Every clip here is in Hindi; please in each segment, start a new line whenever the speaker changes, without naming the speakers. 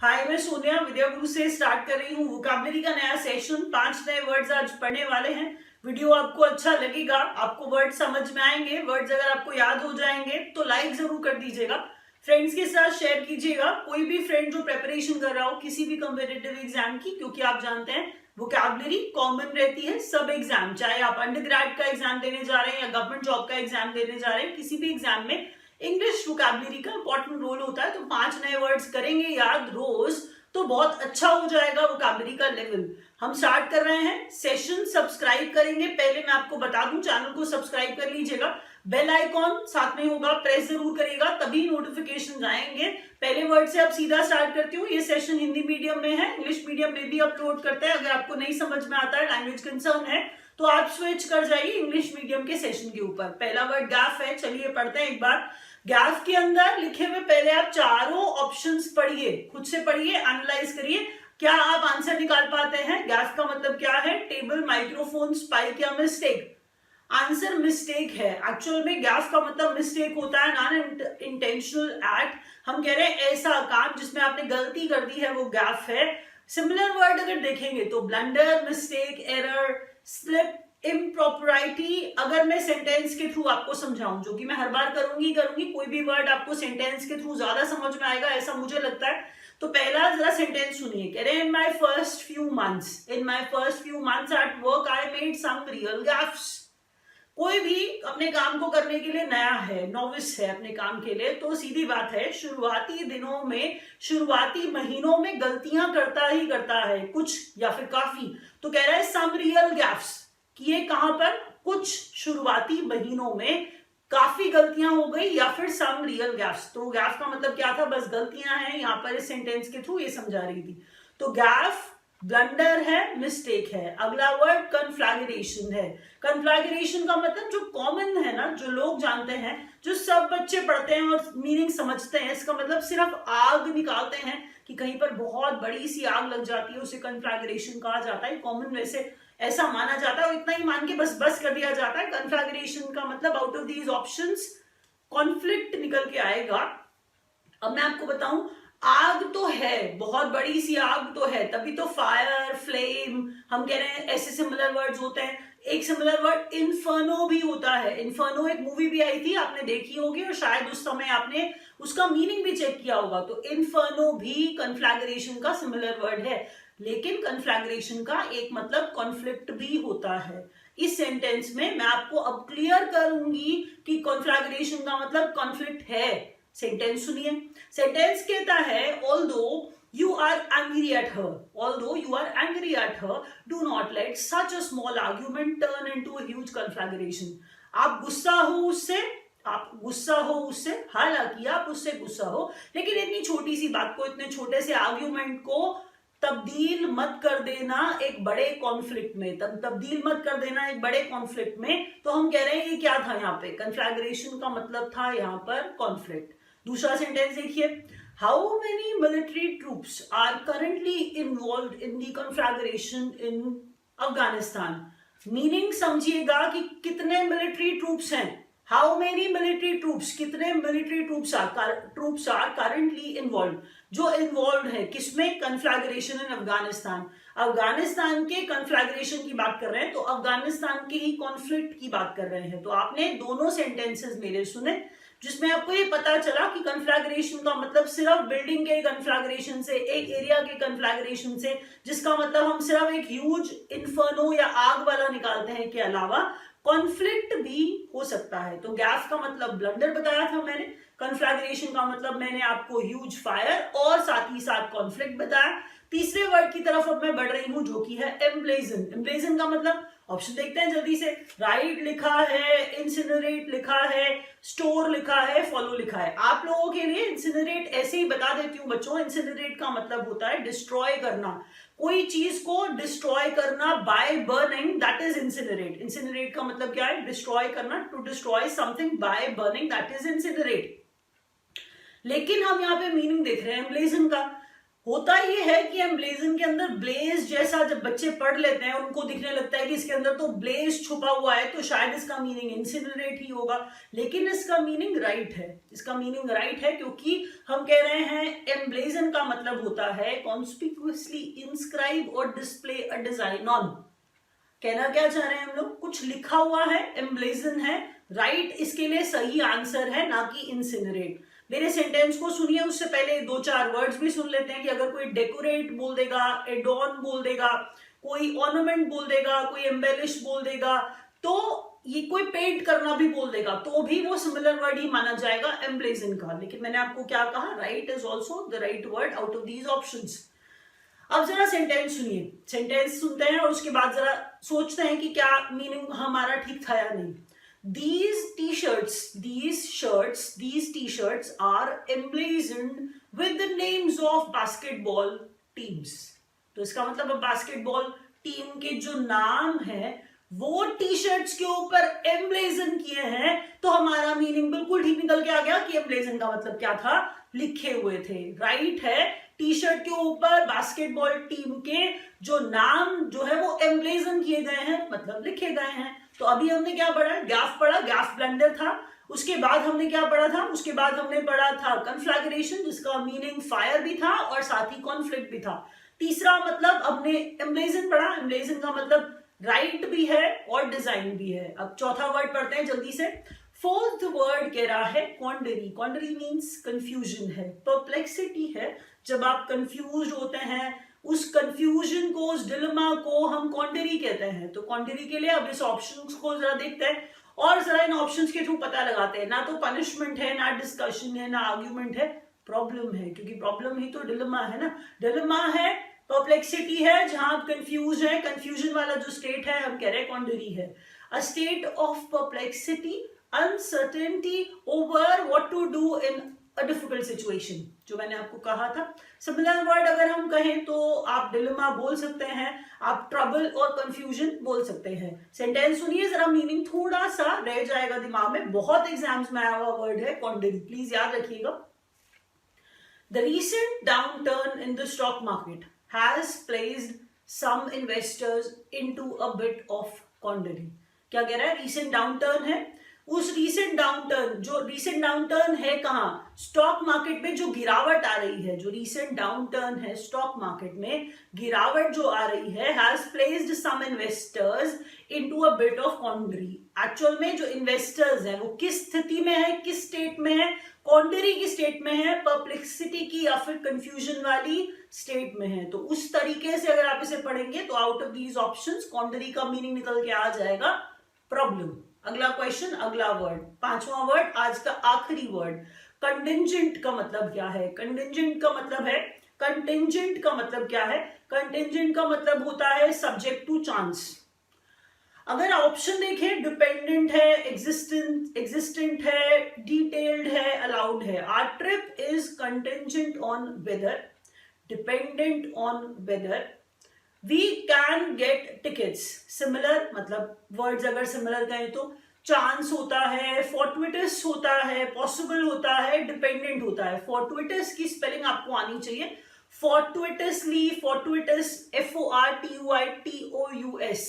हाय, मैं सोनिया विद्या गुरु से स्टार्ट कर रही हूँ वोकैबुलरी का नया सेशन। 5 नए वर्ड्स आज पढ़ने वाले हैं। वीडियो आपको अच्छा लगेगा, आपको वर्ड समझ में आएंगे। वर्ड्स अगर आपको याद हो जाएंगे तो लाइक जरूर कर दीजिएगा, फ्रेंड्स के साथ शेयर कीजिएगा। कोई भी फ्रेंड जो प्रिपरेशन कर रहा हो किसी भी कॉम्पिटिटिव एग्जाम की, क्योंकि आप जानते हैं वोकैबुलरी कॉमन रहती है सब एग्जाम, चाहे आप अंडर ग्रेड का एग्जाम देने जा रहे हैं या गवर्नमेंट जॉब का एग्जाम देने जा रहे हैं, किसी भी एग्जाम में इंग्लिश वोकैबुलरी का इंपॉर्टेंट रोल होता है। तो 5 नए वर्ड्स करेंगे याद रोज तो बहुत अच्छा हो जाएगा वोकैबुलरी का लेवल। हम स्टार्ट कर रहे हैं सेशन। सब्सक्राइब करेंगे, पहले मैं आपको बता दूं चैनल को सब्सक्राइब कर लीजिएगा, बेल आइकॉन साथ में होगा, प्रेस जरूर करिएगा तभी नोटिफिकेशन आएंगे। पहले वर्ड से अब सीधा स्टार्ट करती हूँ। ये सेशन हिंदी मीडियम में है, इंग्लिश मीडियम में भी अपलोड करते हैं। अगर आपको नहीं समझ में आता है, लैंग्वेज कंसर्न है, तो आप स्विच कर जाइए इंग्लिश मीडियम के सेशन के ऊपर। पहला वर्ड गैफ है, चलिए पढ़ते हैं एक बार। गैफ के अंदर लिखे हुए पहले आप चारों ऑप्शंस पढ़िए, खुद से पढ़िए, एनालाइज करिए, क्या आप आंसर निकाल पाते हैं। गैफ का मतलब क्या है? टेबल, माइक्रोफोन, स्पाइक या मिस्टेक। आंसर मिस्टेक है। एक्चुअल में गैफ का मतलब मिस्टेक होता है, नॉन इंटेंशनल एक्ट। हम कह रहे हैं ऐसा काम जिसमें आपने गलती कर दी है, वो गैफ है। सिमिलर वर्ड अगर देखेंगे तो ब्लंडर, मिस्टेक, एरर, स्लिप, इम्प्रॉपरिटी। अगर मैं सेंटेंस के थ्रू आपको समझाऊं, जो कि मैं हर बार करूंगी, कोई भी वर्ड आपको सेंटेंस के थ्रू ज्यादा समझ में आएगा ऐसा मुझे लगता है। तो पहला जरा सेंटेंस सुनिए, कह रहे हैं in my first few months at work I made some real gaffes. कोई भी अपने काम को करने के लिए नया है, नोविस है अपने काम के लिए, तो सीधी बात है शुरुआती दिनों में, शुरुआती महीनों में गलतियां करता ही करता है, कुछ या फिर काफी। तो कह रहा है सम रियल गैफ्स, कि ये कहां पर? कुछ शुरुआती महीनों में काफी गलतियां हो गई या फिर सम रियल गैफ्स। तो गैफ का मतलब क्या था? बस गलतियां हैं। यहां पर इस सेंटेंस के थ्रू ये समझा रही थी। तो गैफ ब्लंडर है, मिस्टेक है। अगला वर्ड कन्फ्लैग्रेशन है। कन्फ्लैग्रेशन का मतलब जो कॉमन है ना, जो लोग जानते हैं, जो सब बच्चे पढ़ते हैं और मीनिंग समझते हैं, इसका मतलब सिर्फ आग निकालते हैं कि कहीं पर बहुत बड़ी सी आग लग जाती है, उसे कन्फ्लैग्रेशन कहा जाता है। कॉमन वैसे ऐसा माना जाता है और इतना ही मान के बस कर दिया जाता है। कन्फ्लैग्रेशन का मतलब out of these options conflict निकल के आएगा। अब मैं आपको बताऊं, आग तो है, बहुत बड़ी सी आग तो है, तभी तो फायर, फ्लेम हम कह रहे हैं, ऐसे सिमिलर वर्ड्स होते हैं। एक सिमिलर वर्ड इन्फर्नो भी होता है। इन्फर्नो एक मूवी भी आई थी, आपने देखी होगी और शायद उस समय आपने उसका मीनिंग भी चेक किया होगा। तो इन्फर्नो भी कन्फ्लैग्रेशन का सिमिलर वर्ड है, लेकिन कन्फ्लैग्रेशन का एक मतलब कॉन्फ्लिक्ट भी होता है। इस सेंटेंस में मैं आपको अब क्लियर करूंगी कि कॉन्फ्लैग्रेशन का मतलब कॉन्फ्लिक्ट है। सेंटेंस सुनिए। सेंटेंस कहता है although you are angry at her, do not let such a small argument turn into a huge conflagration. आप गुस्सा हो उससे, हालांकि आप उससे गुस्सा हो, लेकिन इतनी छोटी सी बात को, इतने छोटे से आर्ग्यूमेंट को तब्दील मत कर देना एक बड़े कॉन्फ्लिक्ट में, तब्दील मत कर देना एक बड़े कॉन्फ्लिक्ट में। तो हम कह रहे हैं ये क्या था? यहाँ पे कन्फ्लैग्रेशन का मतलब था यहाँ पर कॉन्फ्लिक्ट। दूसरा सेंटेंस देखिए, how many military troops are currently involved in the conflagration in Afghanistan. Meaning समझिएगा कि कितने मिलिट्री ट्रूप्स हैं। हाउ मेनी मिलिट्री ट्रूप्स, कितने military troops are currently involve, जो इन्वॉल्व है किसमें? कन्फ्लैग्रेशन इन अफगानिस्तान। अफगानिस्तान के कन्फ्लैग्रेशन की बात कर रहे हैं, तो अफगानिस्तान के ही कॉन्फ्लिक्ट की बात कर रहे हैं। तो आपने दोनों सेंटेंसेस मेरे सुने, जिसमें आपको ये पता चला कि कन्फ्लैग्रेशन का मतलब सिर्फ बिल्डिंग के कन्फ्लैग्रेशन से, एक एरिया के कन्फ्लैग्रेशन से, जिसका मतलब हम सिर्फ एक ह्यूज इन्फर्नो या आग वाला निकालते हैं, के अलावा कॉन्फ्लिक्ट भी हो सकता है। तो गैफ का मतलब ब्लंडर बताया था मैंने, कन्फ्लैग्रेशन का मतलब मैंने आपको ह्यूज फायर और साथ ही साथ कॉन्फ्लिक्ट बताया। तीसरे वर्ड की तरफ अब मैं बढ़ रही हूं, जो कि है एम्ब्लेजन। एम्ब्लेजन का मतलब ऑप्शन देखते हैं जल्दी से। राइट लिखा है, इंसिनरेट लिखा है, स्टोर लिखा है, फॉलो लिखा है। आप लोगों के लिए इंसिनरेट ऐसे ही बता देती हूँ बच्चों। इंसिनरेट का मतलब होता है डिस्ट्रॉय करना, कोई चीज को डिस्ट्रॉय करना by burning, that is incinerate. Incinerate का मतलब क्या है? डिस्ट्रॉय करना, to destroy something by burning, that is incinerate. लेकिन हम यहाँ पे मीनिंग देख रहे हैं एम्ब्लेजन का। होता ये है कि एम्ब्लेजन के अंदर ब्लेज जैसा जब बच्चे पढ़ लेते हैं उनको दिखने लगता है कि इसके अंदर तो ब्लेज छुपा हुआ है, तो शायद इसका मीनिंग इंसिनरेट ही होगा, लेकिन इसका मीनिंग राइट है। इसका मीनिंग राइट है क्योंकि हम कह रहे हैं एम्ब्लेजन का मतलब होता है कॉन्स्पिक्यूअसली इंस्क्राइब और डिस्प्ले अ डिजाइन ऑन। कहना क्या चाह रहे हैं हम लोग, कुछ लिखा हुआ है, एम्ब्लेजन है, राइट इसके लिए सही आंसर है, ना कि इंसिनरेट। मेरे सेंटेंस को सुनिए, उससे पहले 2-4 वर्ड्स भी सुन लेते हैं कि अगर कोई डेकोरेट बोल देगा, एडोन बोल देगा, कोई ऑर्नामेंट बोल देगा, कोई एम्बेलिश बोल देगा, तो ये कोई पेंट करना भी बोल देगा तो भी वो सिमिलर वर्ड ही माना जाएगा एम्ब्लेजन का। लेकिन मैंने आपको क्या कहा, right is also the right word out of these options. अब जरा सेंटेंस सुनिए, सेंटेंस सुनते हैं और उसके बाद जरा सोचते हैं कि क्या मीनिंग हमारा ठीक था या नहीं। These t-shirts, these t-shirts are emblazoned with the names of basketball teams. तो इसका मतलब अब बास्केटबॉल टीम के जो नाम है वो टी शर्ट्स के ऊपर एम्ब्लेजन किए हैं, तो हमारा मीनिंग बिल्कुल ठीक निकल के आ गया कि एम्ब्लेजन का मतलब क्या था, लिखे हुए थे। राइट है, टी शर्ट के ऊपर बास्केटबॉल टीम के जो नाम जो है वो एम्ब्लेजन किए गए हैं, मतलब लिखे गए हैं। तो अभी हमने क्या पढ़ा, गैफ पढ़ा, गैफ ब्लंडर था। उसके बाद हमने क्या पढ़ा था, उसके बाद हमने पढ़ा था कन्फ्लैग्रेशन, जिसका मीनिंग फायर भी था और साथ ही कॉन्फ्लिक्ट भी था। तीसरा मतलब हमने एम्ब्लेजन पढ़ा, एम्ब्लेजन का मतलब राइट भी है और डिजाइन भी है। अब चौथा वर्ड पढ़ते हैं जल्दी से। फोर्थ वर्ड कह रहा है क्वांडरी। क्वांडरी मीन्स कंफ्यूजन है, परप्लेक्सिटी है। जब आप कंफ्यूज होते हैं, उस कंफ्यूजन को, उस डिलेमा को हम क्वांडरी कहते हैं। तो क्वांडरी के लिए अब इस ऑप्शंस को जरा देखते हैं और जरा इन ऑप्शंस के थ्रू पता लगाते हैं। ना तो पनिशमेंट है, ना डिस्कशन है, ना आर्ग्यूमेंट है, प्रॉब्लम है, क्योंकि प्रॉब्लम ही तो डिलेमा है ना। डिलेमा है, परप्लेक्सिटी है, जहां आप कंफ्यूज है, कंफ्यूजन वाला जो स्टेट है हम कह रहे हैं क्वांडरी है। A state of perplexity, uncertainty over what to do in a difficult situation, जो मैंने आपको कहा था। सिमिलर वर्ड अगर हम कहें तो आप डिलेमा बोल सकते हैं, आप ट्रबल और कंफ्यूजन बोल सकते हैं। सेंटेंस सुनिए जरा, मीनिंग थोड़ा सा रह जाएगा दिमाग में, बहुत एग्जाम्स में आया हुआ वर्ड है क्वांडरी, प्लीज याद रखिएगा। The recent downturn in the stock market has placed some investors into a bit of quandary. क्या कह रहा है, रीसेंट डाउनटर्न है, उस रीसेंट डाउनटर्न, जो रीसेंट डाउनटर्न है कहां, स्टॉक मार्केट में जो गिरावट आ रही है, जो रीसेंट डाउनटर्न है स्टॉक मार्केट में गिरावट जो आ रही है, has placed some investors into a bit of quandary. Actual में जो इन्वेस्टर्स हैं वो किस स्थिति में है, किस स्टेट में है, क्वांडरी की स्टेट में है, परप्लेक्सिटी की या फिर कंफ्यूजन वाली स्टेट में है। तो उस तरीके से अगर आप इसे पढ़ेंगे तो आउट ऑफ दीज ऑप्शंस क्वांडरी का मीनिंग निकल के आ जाएगा प्रॉब्लम। अगला क्वेश्चन, अगला वर्ड, पांचवा वर्ड, आज का आखिरी वर्ड, कंटिंजेंट का मतलब क्या है। कंटिंजेंट का मतलब है, कंटिंजेंट का मतलब क्या है, कंटिंजेंट का मतलब होता है सब्जेक्ट टू चांस। अगर ऑप्शन देखें, डिपेंडेंट है, एग्जिस्टेंट है, डिटेल्ड है, अलाउड है। Our trip is contingent on weather, dependent on weather, We can get tickets। Similar मतलब वर्ड्स अगर सिमिलर कहें तो चांस होता है, फॉर्टुइटस होता है, पॉसिबल होता है, डिपेंडेंट होता है। फॉर्टुइटस की स्पेलिंग आपको आनी चाहिए, fortuitously, fortuitous, FORTUITOUS,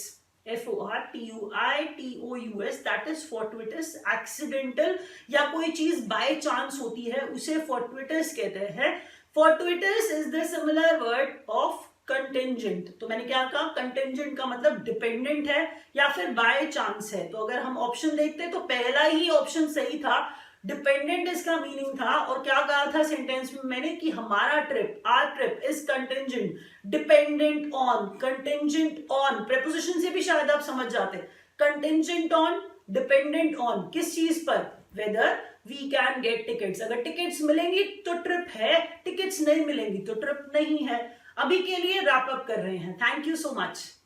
FORTUITOUS, that is fortuitous. Accidental या कोई चीज बाय चांस होती है उसे फॉर्टुइटस कहते हैं। Fortuitous is the similar word of contingent. तो मैंने क्या कहा, कंटिंजेंट का मतलब डिपेंडेंट है या फिर बाय चांस है। तो अगर हम ऑप्शन देखते तो पहला ही ऑप्शन सही था, डिपेंडेंट इसका मीनिंग था। और क्या कहा था सेंटेंस में मैंने कि हमारा trip, our trip is contingent, dependent on, contingent on, preposition से भी शायद आप समझ जाते, कंटिंजेंट ऑन, डिपेंडेंट ऑन, किस चीज पर, weather we can get tickets. अगर टिकट्स मिलेंगी तो ट्रिप है, टिकट्स नहीं मिलेंगी तो ट्रिप नहीं है। अभी के लिए रैप अप कर रहे हैं। Thank you so much.